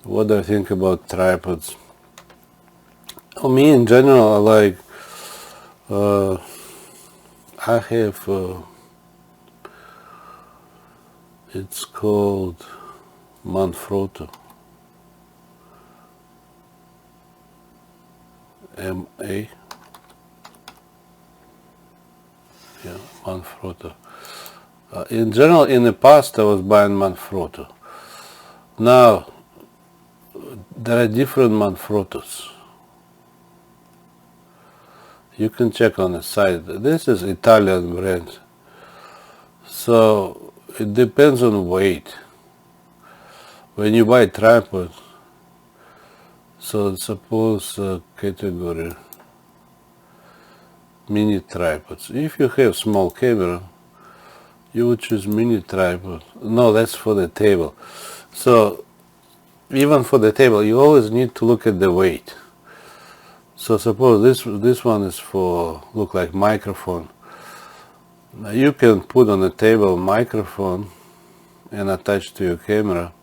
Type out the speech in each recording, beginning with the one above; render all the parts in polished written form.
What do I think about tripods? Me in general, I like. I have. It's called Manfrotto. M-A. Yeah, Manfrotto. In general, in the past, I was buying Manfrotto. Now, there are different Manfrottos. You can check on the site. This is Italian brand. So, it depends on weight. When you buy tripod, so suppose category mini tripods. If you have small camera, you would choose mini tripod. No, that's for the table. So even for the table, you always need to look at the weight. So suppose this one is for look like microphone. Now you can put on the table microphone and attach to your camera,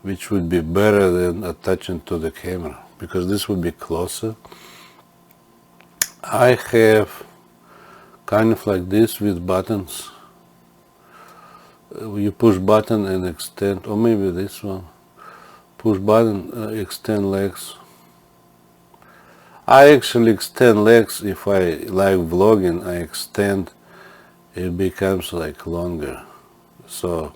which would be better than attaching to the camera because this would be closer. I have kind of like this with buttons. You push button and extend, or maybe this one. Push button, extend legs. I actually extend legs if I like vlogging. I extend, it becomes like longer. So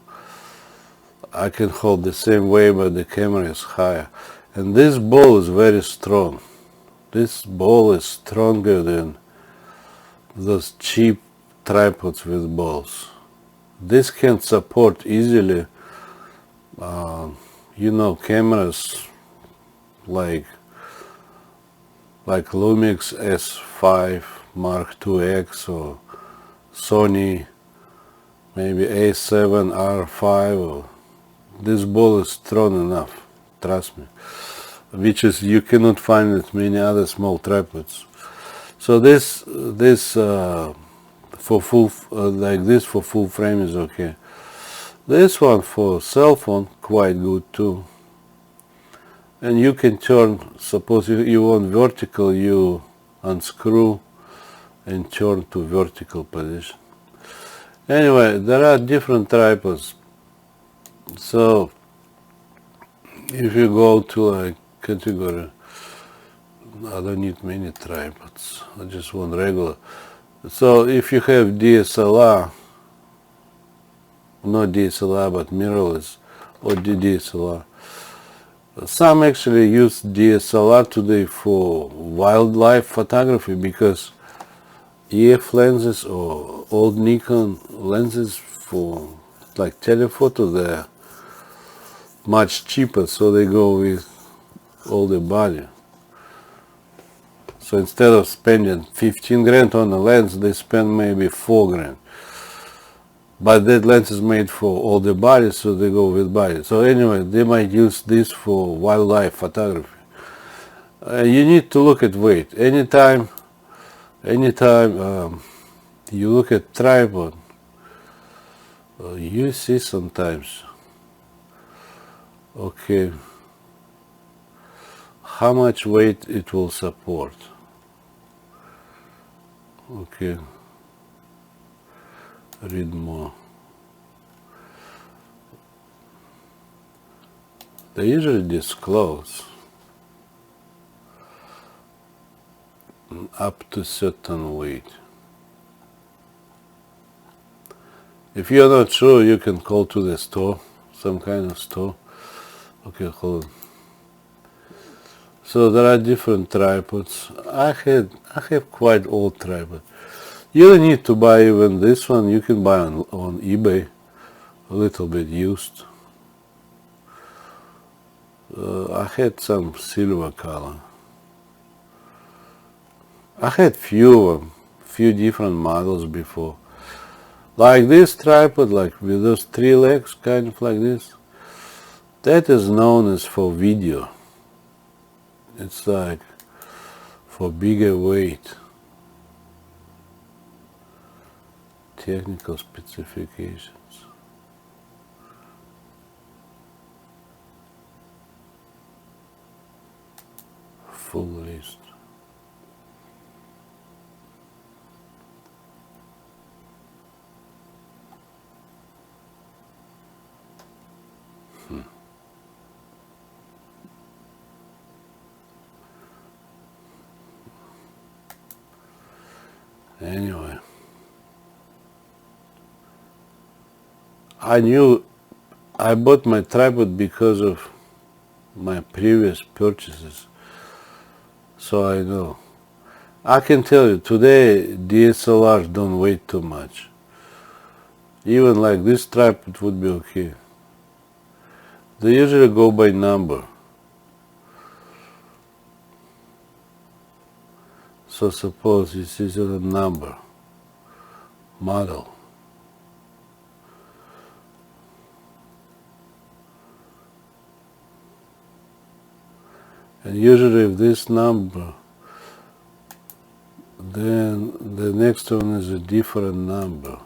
I can hold the same way, but the camera is higher. And this ball is very strong. This ball is stronger than those cheap tripods with balls. This can support easily, cameras like Lumix S5 Mark II X or Sony maybe A7 R5. Or, this ball is strong enough, trust me. Which is you cannot find it many other small tripods. So this for full like this for full frame is okay. This one for cell phone quite good too. And you can turn, suppose you want vertical, you unscrew and turn to vertical position. Anyway, there are different tripods. So if you go to like category, I don't need many tripods, I just want regular. So if you have DSLR, not DSLR but mirrorless or DSLR, some actually use DSLR today for wildlife photography because EF lenses or old Nikon lenses for like telephoto, they're much cheaper, so they go with all the body. So instead of spending 15 grand on a lens, they spend maybe 4 grand. But that lens is made for all the body, so they go with body. So anyway, they might use this for wildlife photography. You need to look at weight. Anytime you look at tripod, you see sometimes, okay, how much weight it will support. Okay, read more. They usually disclose up to certain weight. If you're not sure, you can call to the store, some kind of store. Okay, hold on. So there are different tripods. I have quite old tripod. You don't need to buy even this one. You can buy on eBay, a little bit used. I had some silver color. I had few different models before. Like this tripod, like with those 3 legs, kind of like this. That is known as for video. It's like for bigger weight. Technical specifications. full list. Anyway, I bought my tripod because of my previous purchases, so I know. I can tell you, today DSLRs don't weigh too much. Even like this tripod would be okay. They usually go by number. So suppose this is a number, model. And usually if this number, then the next one is a different number.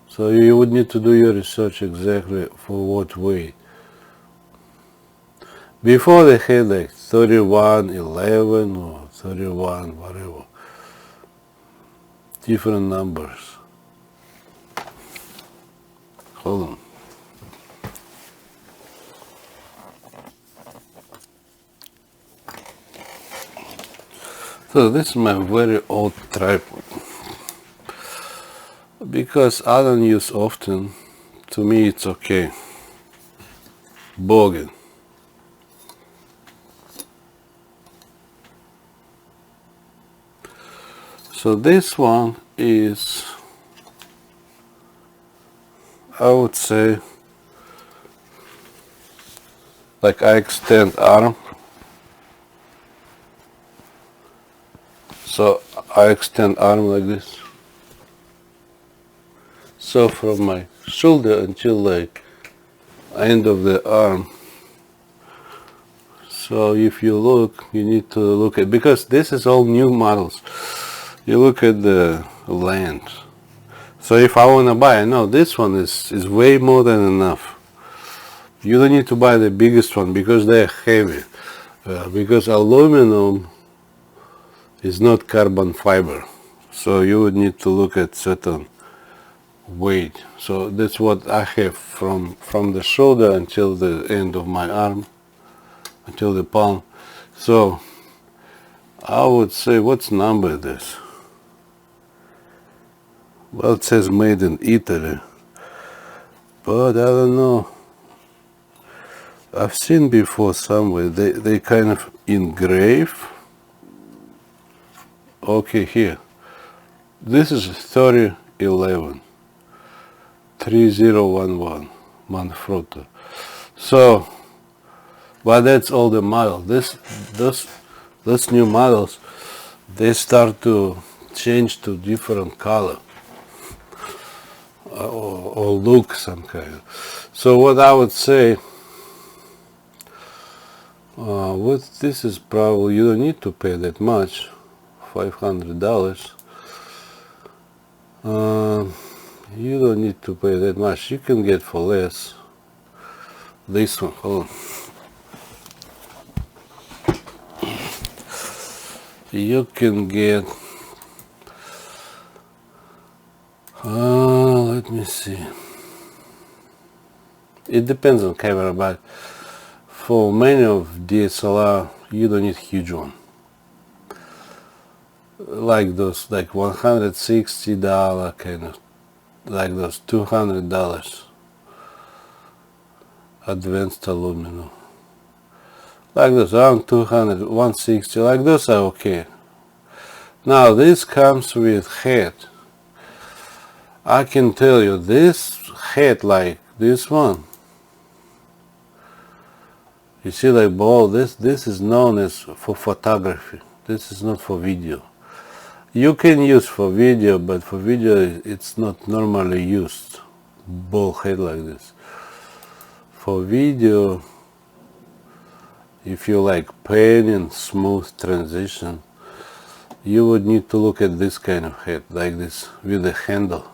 So you would need to do your research exactly for what weight. Before they had like 3111 or 31 whatever, different numbers. Hold on. So this is my very old tripod. Because I don't use often, to me it's okay. Boggin. So this one is, I would say, like I extend arm. So I extend arm like this. So from my shoulder until like end of the arm. So if you look, you need to look at, because this is all new models. You look at the length. So if I want to buy, I know this one is way more than enough. You don't need to buy the biggest one because they're heavy. Because aluminum is not carbon fiber. So you would need to look at certain weight. So that's what I have from the shoulder until the end of my arm, until the palm. So I would say, what's number this? Well, it says made in Italy, but I don't know. I've seen before somewhere they kind of engrave. Okay, here. This is 3011. 3011 Manfrotto. So, but that's all the model. Those new models, they start to change to different color or look some kind. So what I would say, what this is probably, you don't need to pay that much, $500. You don't need to pay that much. You can get for less. This one, hold on. You can get, let me see. It depends on camera, but for many of DSLR, you don't need huge one. Like those, like $160 kind of, like those $200 advanced aluminum. Like those around 200, 160, like those are okay. Now this comes with head. I can tell you this head, like this one. You see, like ball, this is known as for photography. This is not for video. You can use for video, but for video it's not normally used. Ball head like this. For video, if you like panning, smooth transition, you would need to look at this kind of head, like this, with a handle,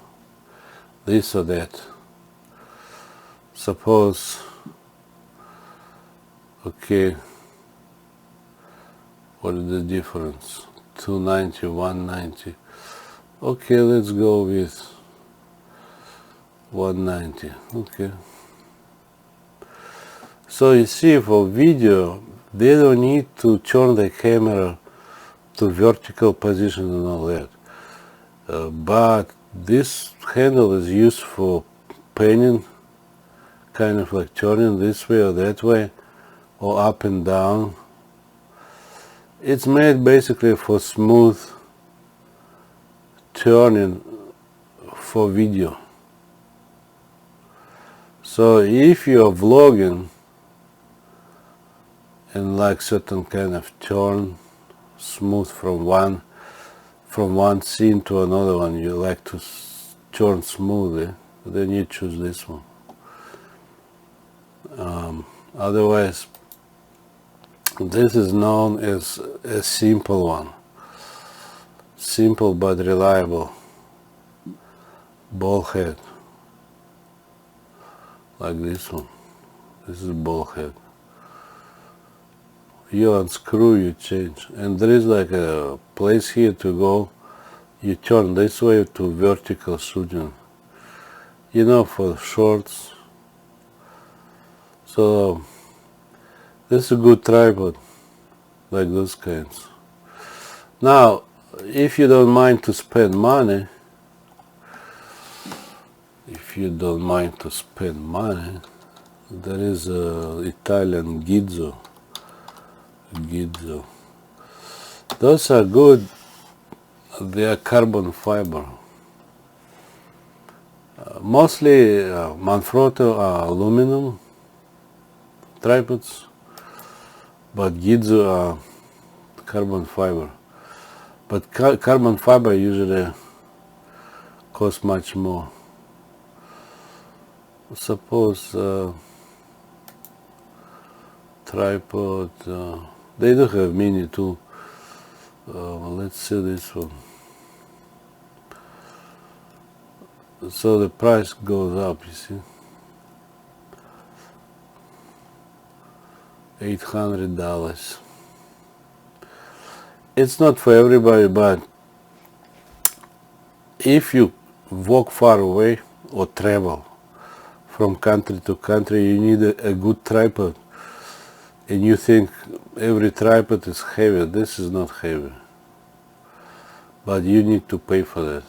this or that. suppose, okay, what is the difference? 290, 190. Okay, let's go with 190. Okay. So you see, for video, they don't need to turn the camera to vertical position and all that. But this handle is used for panning, kind of like turning this way or that way, or up and down. It's made basically for smooth turning for video. So if you are vlogging and like certain kind of turn smooth from one scene to another one, you like to turn smoothly, then you choose this one. Otherwise, this is known as a simple one, simple but reliable ball head, like this one. This is ball head. You unscrew, you change, and there is like a place here to go. You turn this way to vertical shooting, you know, for shorts. So this is a good tripod, like those kinds. Now, if you don't mind to spend money, there is a Italian Gitzo. Those are good. They are carbon fiber. Mostly Manfrotto are aluminum tripods, but Gitzo are carbon fiber. But carbon fiber usually costs much more. Suppose tripod, they do have mini too. Let's see this one. So the price goes up, you see. $800. It's not for everybody, but if you walk far away or travel from country to country, you need a good tripod. And you think every tripod is heavy. This is not heavy. But you need to pay for that.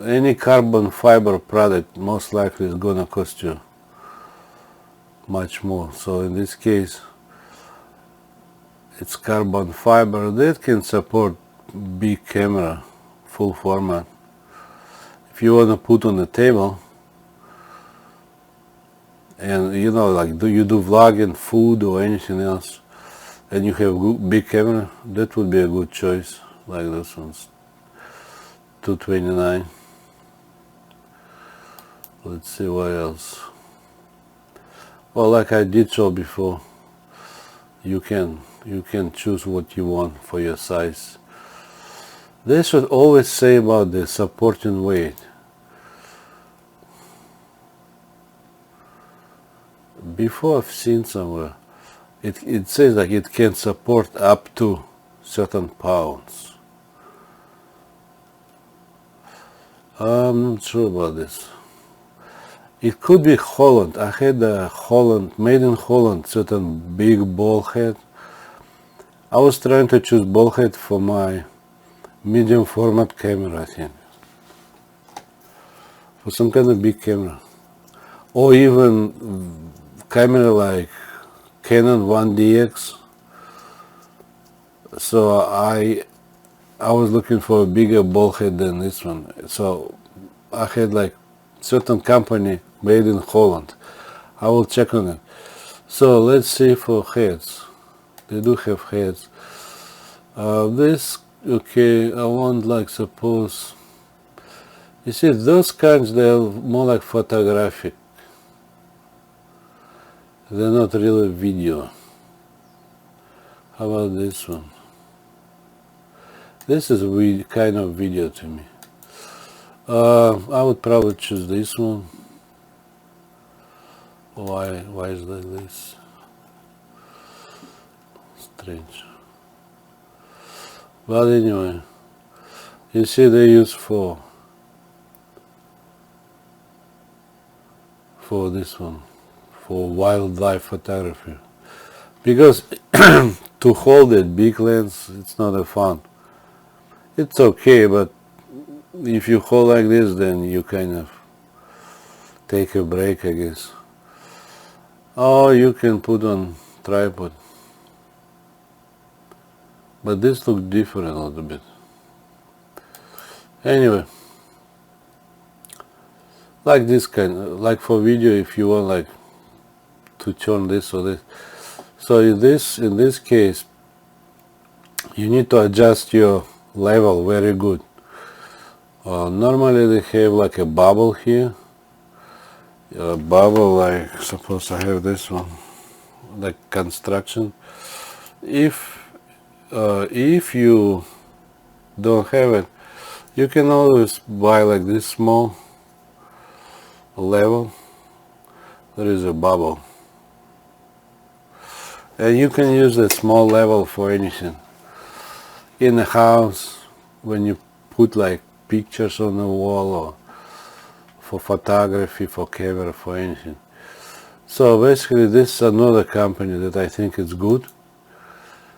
Any carbon fiber product most likely is gonna cost you much more. So in this case, it's carbon fiber that can support big camera, full format. If you want to put on the table, and you know, like you do vlogging, food or anything else, and you have a big camera, that would be a good choice, like this one's $229. Let's see what else. Well, like I did show before, you can choose what you want for your size. They should always say about the supporting weight. Before I've seen somewhere, it says like it can support up to certain pounds. I'm not sure about this. It could be Holland. I had a Holland, made in Holland, certain big ball head. I was trying to choose ball head for my medium format camera, I think. For some kind of big camera. Or even camera like Canon 1DX. So I was looking for a bigger ball head than this one. So I had like certain company made in Holland. I will check on it. So let's see for heads. They do have heads. This, okay, I want like suppose, you see those kinds, they're more like photographic. They're not really video. How about this one? This is kind of video to me. I would probably choose this one. Why is like this? Strange. But anyway, you see they use for this one, for wildlife photography. Because to hold it big lens, it's not a fun. It's okay, but if you hold like this, then you kind of take a break, I guess. Or you can put on tripod. But this looks different a little bit. Anyway, like this kind, like for video, if you want like to turn this or this. So in this case, you need to adjust your level very good. Normally they have like a bubble here. A bubble, like suppose I have this one, like construction. If you don't have it, you can always buy like this small level. There is a bubble, and you can use that small level for anything. In a house, when you put like pictures on the wall, or for photography, for camera, for anything. So basically this is another company that I think is good.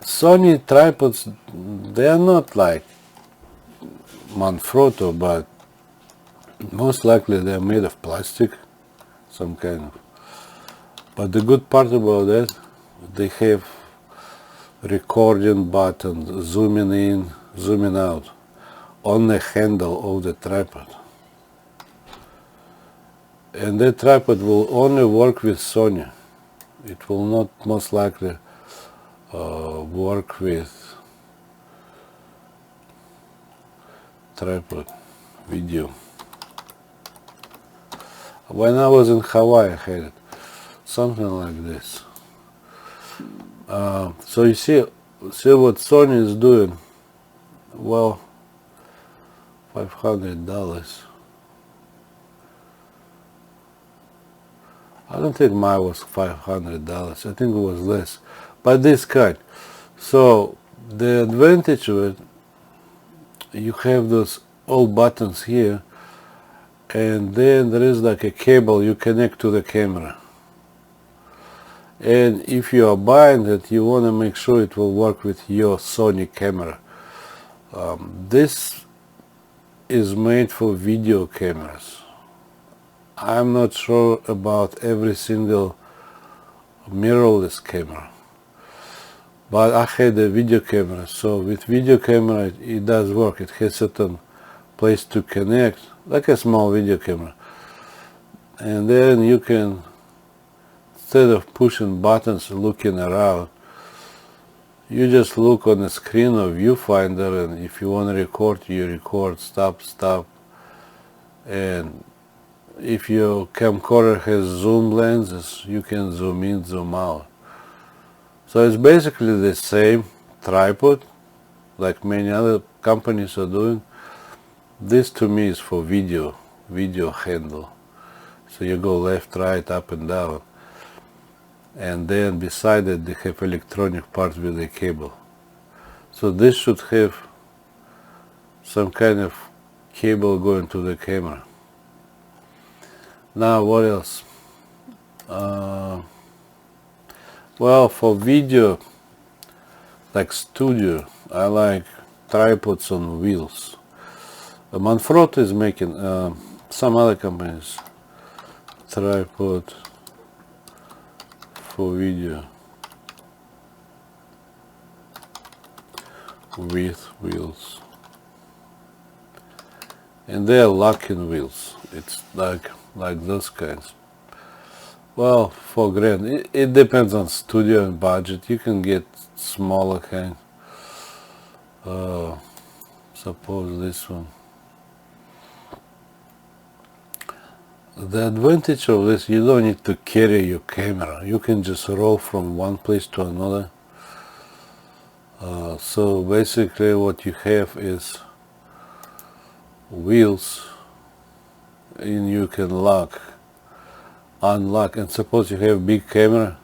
Sony tripods, they are not like Manfrotto, but most likely they are made of plastic, some kind of. But the good part about that, they have recording button, zooming in, zooming out, on the handle of the tripod. And that tripod will only work with Sony. It will not most likely work with tripod video. When I was in Hawaii, I had it. Something like this. So you see what Sony is doing. Well, $500. I don't think mine was $500. I think it was less. But this kind. So the advantage of it, you have those all buttons here, and then there is like a cable you connect to the camera. And if you are buying it, you want to make sure it will work with your Sony camera. This is made for video cameras. I'm not sure about every single mirrorless camera, but I had a video camera, so with video camera it does work. It has certain place to connect, like a small video camera, and then you can, instead of pushing buttons and looking around, you just look on the screen of viewfinder, and if you want to record, you record, stop, and if your camcorder has zoom lenses, you can zoom in, zoom out. So it's basically the same tripod, like many other companies are doing. This to me is for video handle. So you go left, right, up and down. And then beside it they have electronic part with a cable. So this should have some kind of cable going to the camera. Now what else? Well, for video, like studio, I like tripods on wheels. Manfrotto is making, some other companies, tripod for video with wheels. And they are locking wheels. It's like those kinds. Well, $4,000. It depends on studio and budget. You can get smaller kind. Suppose this one. The advantage of this, you don't need to carry your camera. You can just roll from one place to another. So basically what you have is wheels and you can lock, unlock, and suppose you have big camera,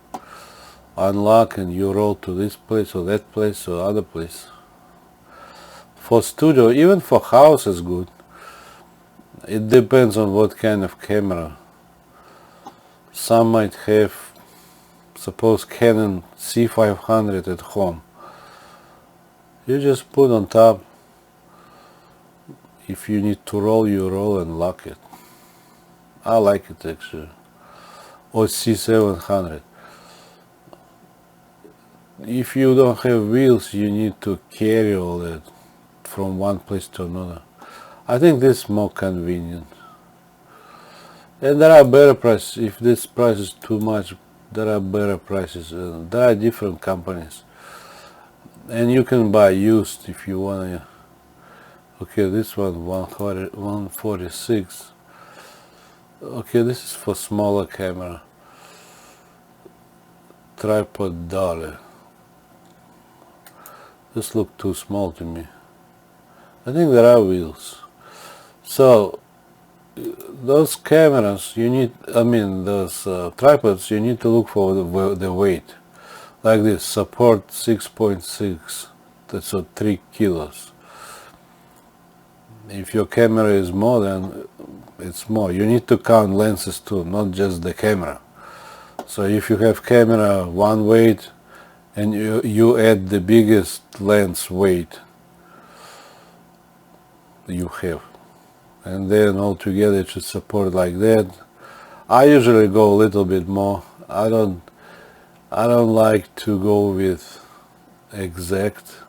unlock and you roll to this place or that place or other place. For studio, even for house is good. It depends on what kind of camera. Some might have, suppose Canon C500 at home. You just put on top. If you need to roll, you roll and lock it. I like it actually. Or C700. If you don't have wheels, you need to carry all that from one place to another. I think this is more convenient. And there are better prices. If this price is too much, there are better prices. There are different companies. And you can buy used if you want to. Okay, this one 146. Okay, this is for smaller camera. Tripod dollar. This looked too small to me. I think there are wheels. So those cameras you need, those tripods, you need to look for the weight. Like this, support 6.6, that's 3 kilos. If your camera is more, then it's more. You need to count lenses too, not just the camera. So if you have camera one weight and you add the biggest lens weight you have, and then altogether it should support like that. I usually go a little bit more. I don't like to go with exact,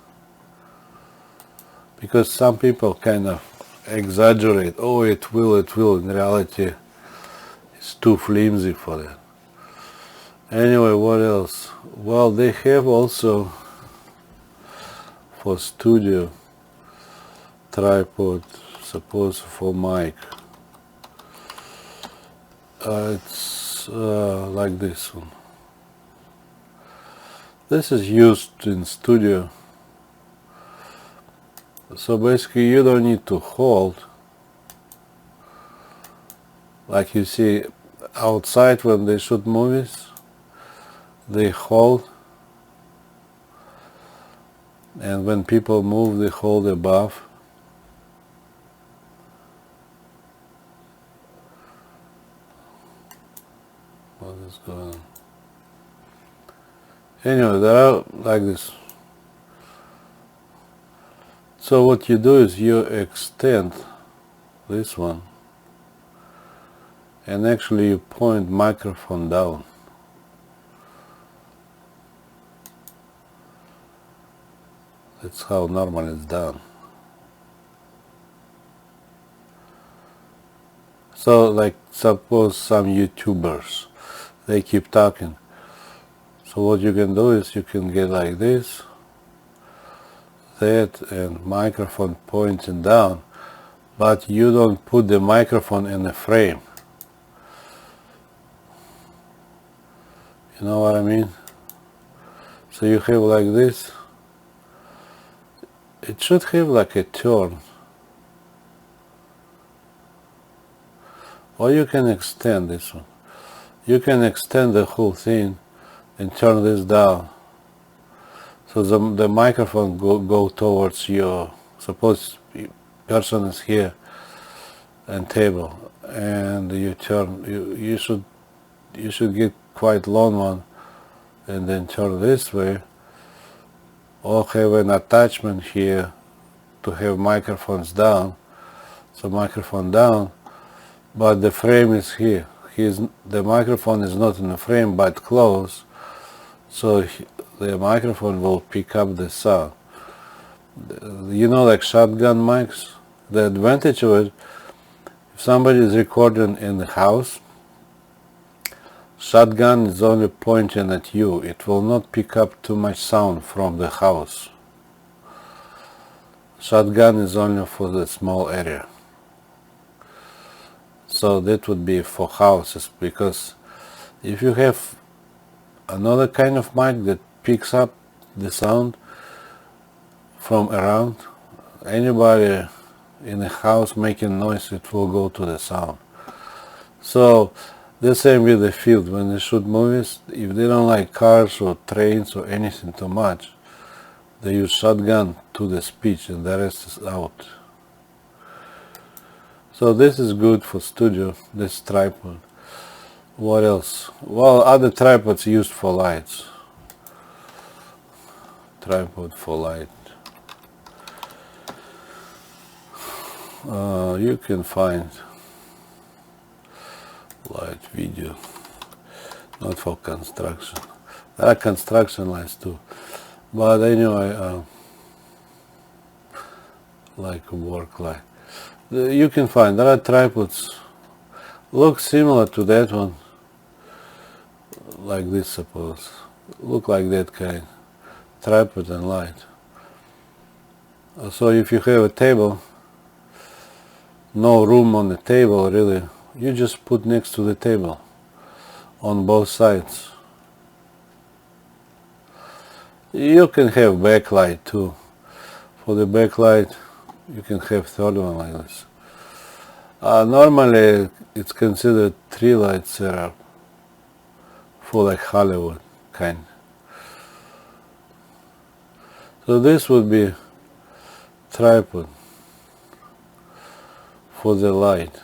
because some people kind of exaggerate. Oh, it will. In reality, it's too flimsy for that. Anyway, what else? Well, they have also for studio tripod, suppose for mic. It's like this one. This is used in studio. So basically you don't need to hold. Like you see outside when they shoot movies, they hold. And when people move, they hold above. What is going on? Anyway, they are like this. So what you do is you extend this one and actually you point microphone down. That's how normally it's done. So like suppose some YouTubers, they keep talking. So what you can do is you can get like this, that, and microphone pointing down, but you don't put the microphone in the frame. You know what I mean? So you have like this. It should have like a turn. Or you can extend this one. You can extend the whole thing and turn this down. So the microphone go towards your, suppose person is here and table, and you turn, you should get quite long one and then turn this way, or have an attachment here to have microphones down. So microphone down, but the frame is here. The microphone is not in the frame but close, so the microphone will pick up the sound. You know, like shotgun mics, the advantage of it, if somebody is recording in the house, shotgun is only pointing at you. It will not pick up too much sound from the house. Shotgun is only for the small area. So that would be for houses, because if you have another kind of mic that picks up the sound from around, anybody in the house making noise, it will go to the sound. So the same with the field. When they shoot movies, if they don't like cars or trains or anything too much, they use shotgun to the speech and the rest is out. So this is good for studio, this tripod. What else? Well, other tripods used for lights. Tripod for light. You can find light video, not for construction. There are construction lights too, but anyway, like work light. You can find, there are tripods, look similar to that one, like this suppose, look like that kind, tripod and light. So if you have a table, no room on the table really, you just put next to the table on both sides. You can have backlight too. For the backlight you can have third one like this. Normally it's considered 3 light setup for like Hollywood kind. So this would be tripod for the light.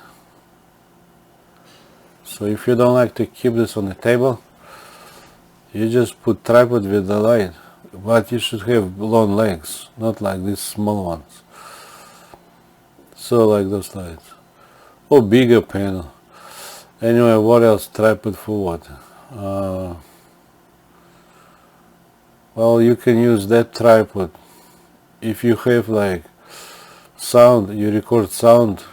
So if you don't like to keep this on the table, you just put tripod with the light, but you should have long legs, not like these small ones. So like those lights, or bigger panel. Anyway, what else? Tripod for what? Well, you can use that tripod if you have like sound, you record sound.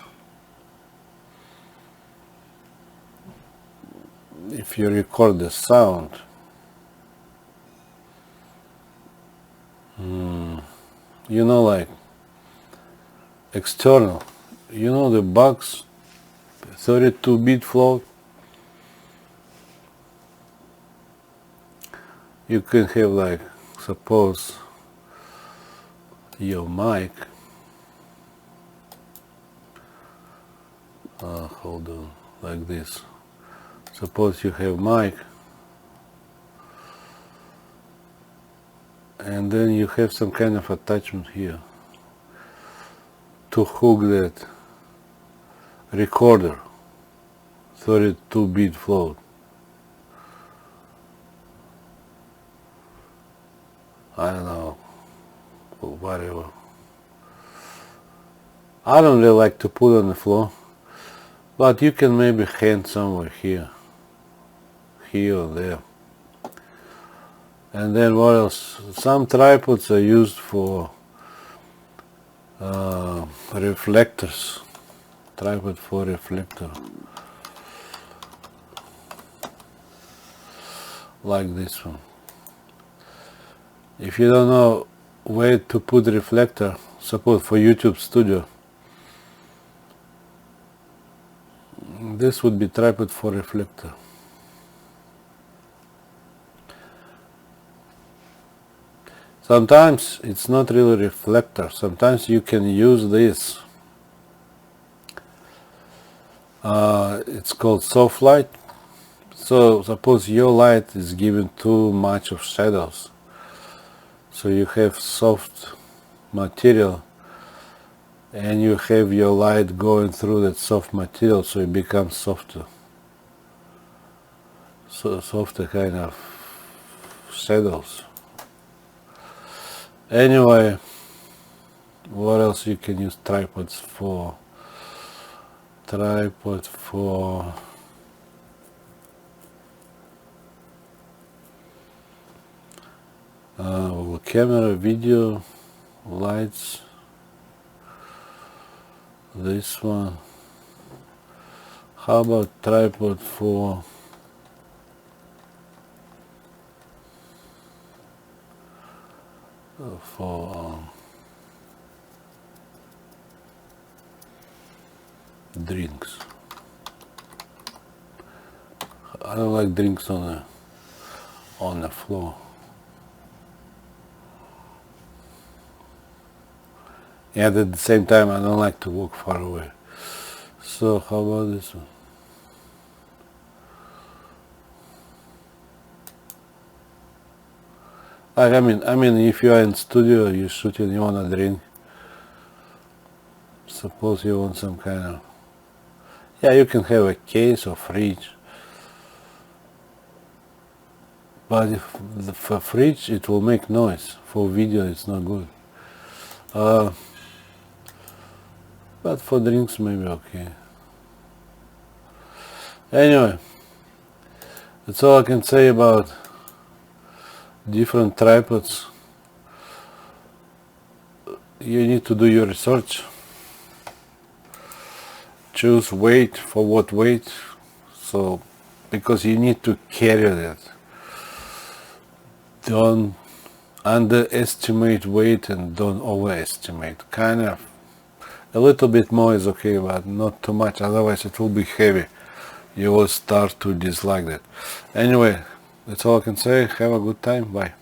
If you record the sound, you know, like external, you know, the box 32-bit float, you can have like, suppose your mic, hold on, like this. Suppose you have mic, and then you have some kind of attachment here to hook that recorder, 32-bit float. I don't know, whatever. I don't really like to put it on the floor, but you can maybe hang somewhere here or there. And then what else? Some tripods are used for reflectors. Tripod for reflector, like this one. If you don't know where to put the reflector, suppose for YouTube studio, this would be tripod for reflector. Sometimes it's not really reflector, sometimes you can use this. It's called soft light. So suppose your light is giving too much of shadows, so you have soft material and you have your light going through that soft material, so it becomes softer. So softer kind of shadows. Anyway, what else you can use tripods for? Tripod for camera, video, lights. This one. How about tripod for drinks? I don't like drinks on the floor. And at the same time I don't like to walk far away. So how about this one? I mean, if you are in studio, you're shooting, you wanna drink. Suppose you want some kind of, yeah, you can have a case or fridge. But if for fridge, it will make noise. For video, it's not good. But for drinks, maybe okay. Anyway, that's all I can say about different tripods. You need to do your research. Choose weight, for what weight. So, because you need to carry that. Don't underestimate weight and don't overestimate. Kind of a little bit more is okay, but not too much, otherwise it will be heavy. You will start to dislike that. Anyway, that's all I can say. Have a good time. Bye.